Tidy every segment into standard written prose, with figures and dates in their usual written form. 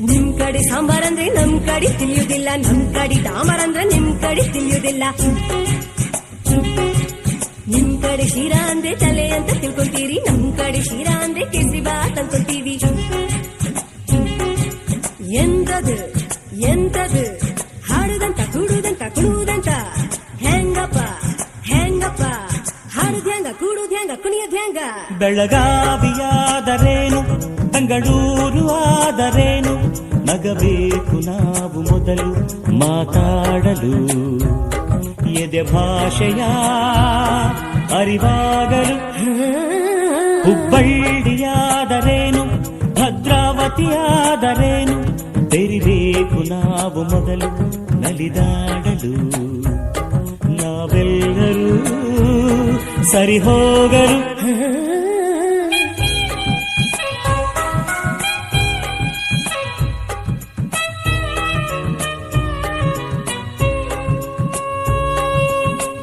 ನಿಮ್ ಕಡೆ ಸಾಂಬಾರಂದ್ರೆ ನಮ್ ಕಡೆ ತಿಳಿಯುವುದಿಲ್ಲ, ನಮ್ ಕಡೆ ಡಾಮರಂದ್ರೆ ನಿಮ್ ಕಡೆ ತಿಳಿಯುವುದಿಲ್ಲ. ನಿಮ್ ಕಡೆ ಶಿರಾ ಅಂದ್ರೆ ತಲೆ ಅಂತ ತಿಳ್ಕೊಂತೀರಿ, ನಮ್ ಕಡೆ ಶಿರಾ ಅಂದ್ರೆ ಕೇಸರಿಬಾತ್ ಅನ್ಕೊಂತೀವಿ. ಎಂತದು ಎಂತದು ಹಾಡುದಂತ ಕೂಡುದಂತ ಕುಣುವುದಂತ, ಹೆಂಗಪ್ಪ ಹೆಂಗಪ್ಪ ಹಾಡುದ್ಯಾಂಗ ಕೂಡುದ್ಯಾಂಗ ಕುಣಿಯೋದ್ಯಾಂಗ. ಬೆಳಗಾವಿಯಾದರೇನು ಬೆಂಗಳೂರು ಆದರೇನು, ನಗಬೇಕು ನಾವು ಮೊದಲು ಮಾತಾಡಲು, ಎದೆ ಭಾಷೆಯ ಅರಿವಾಗಲು. ಹುಬ್ಬಳ್ಳಿಯಾದರೇನು ಭದ್ರಾವತಿಯಾದರೇನು, ತೆರಿಬೇಕು ನಾವು ಮೊದಲು ನಲಿದಾಡಲು. ನಾವೆಲ್ಲರೂ ಸರಿ ಹೋಗಲು.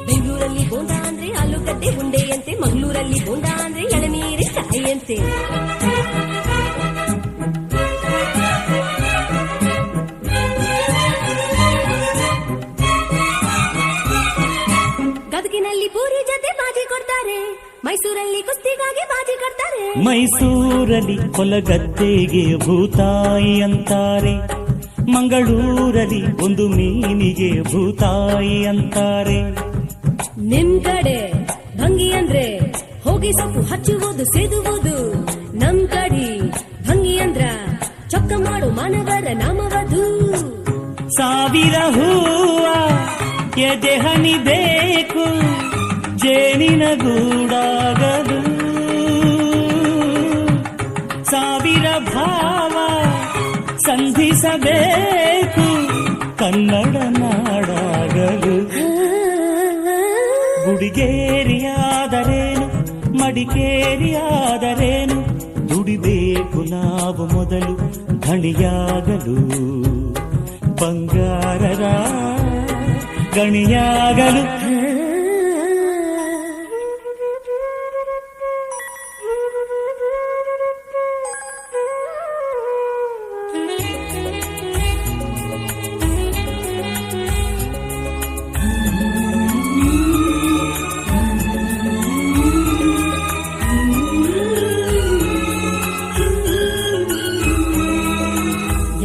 ಬೆಂಗಳೂರಲ್ಲಿ ಬೋಂಡ ಅಂದ್ರೆ ಆಲೂಗಡ್ಡೆ ಉಂಡೆಯಂತೆ, ಮಂಗಳೂರಲ್ಲಿ ಬೋಂಡ ಅಂದ್ರೆ ಎಳನೀರಿ ಕಾಯಿಯಂತೆ. ಗದಗಿನಲ್ಲಿ ಪೂರಿ ಜೊತೆ ಬಾಜಿ ಕೊಡ್ತಾರೆ, ಮೈಸೂರಲ್ಲಿ ಕುಸ್ತಿಗಾಗಿ ಬಾಜಿ ಕೊಡ್ತಾರೆ. ಮೈಸೂರಲ್ಲಿ ಕೊಲಗದ್ದೆಗೆ ಭೂತಾಯಿ ಅಂತಾರೆ, ಮಂಗಳೂರಲ್ಲಿ ಒಂದು ಮೀನಿಗೆ ಭೂತಾಯಿ ಅಂತಾರೆ. ನಿಮ್ ಕಡೆ ಭಂಗಿ ಅಂದ್ರೆ ಹೋಗಿ ಸೊಪ್ಪು ಹಚ್ಚುವುದು ಸೇದುವುದು, ನಮ್ ಕಡೆ ಭಂಗಿ ಅಂದ್ರ ಚೊಕ್ಕ ಮಾಡು ಮಾನವರ ನಾಮವಧು. ಸಾವಿರ ಹೂವ ಎದೆ ಹನಿ ಬೇಕು, ಜೇನಿನ ಗೂಡಾಗದು. ಸಾವಿರ ಭಾವ ಸಂಧಿಸಬೇಕು, ಕನ್ನಡ ನಾಡಾಗಲು. ಗುಡಿಗೇರಿಯಾದರೇನು ಮಡಿಕೇರಿಯಾದರೇನು, ದುಡಿಬೇಕು ನಾವು ಮೊದಲು ಧಣಿಯಾಗಲು, ಬಂಗಾರರ ಗಣಿಯಾಗಲು.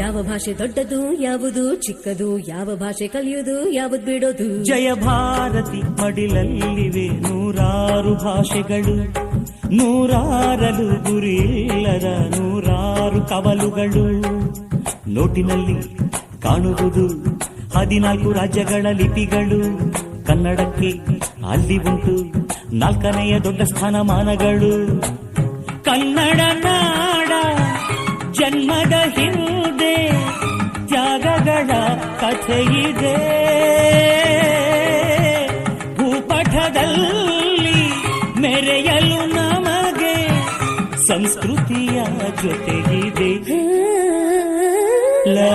ಯಾವ ಭಾಷೆ ದೊಡ್ಡದು ಯಾವುದು ಚಿಕ್ಕದು, ಯಾವ ಭಾಷೆ ಕಲಿಯುವುದು ಯಾವುದು ಬಿಡೋದು. ಜಯ ಭಾರತಿ ಮಡಿಲಲ್ಲಿವೆ ನೂರಾರು ಭಾಷೆಗಳು, ನೂರಾರಲು ಗುರಿಯಿಲ್ಲದ ನೂರಾರು ಕವಲುಗಳು. ನೋಟಿನಲ್ಲಿ ಕಾಣುವುದು 14 ರಾಜ್ಯಗಳ ಲಿಪಿಗಳು, ಕನ್ನಡಕ್ಕೆ ಅಲ್ಲಿ ಉಂಟು 4ನೆಯ ದೊಡ್ಡ ಸ್ಥಾನಮಾನಗಳು. ಕನ್ನಡ ನಾಡ ಜನ್ಮದ ಹಿಂದೆ ತ್ಯಾಗಗಳ ಕಥೆಯಿದೆ, ಭೂಪಟದಲ್ಲಿ ಮೆರೆಯಲು ನಮಗೆ ಸಂಸ್ಕೃತಿಯ ಜೊತೆಗಿದೆ. ಲಾ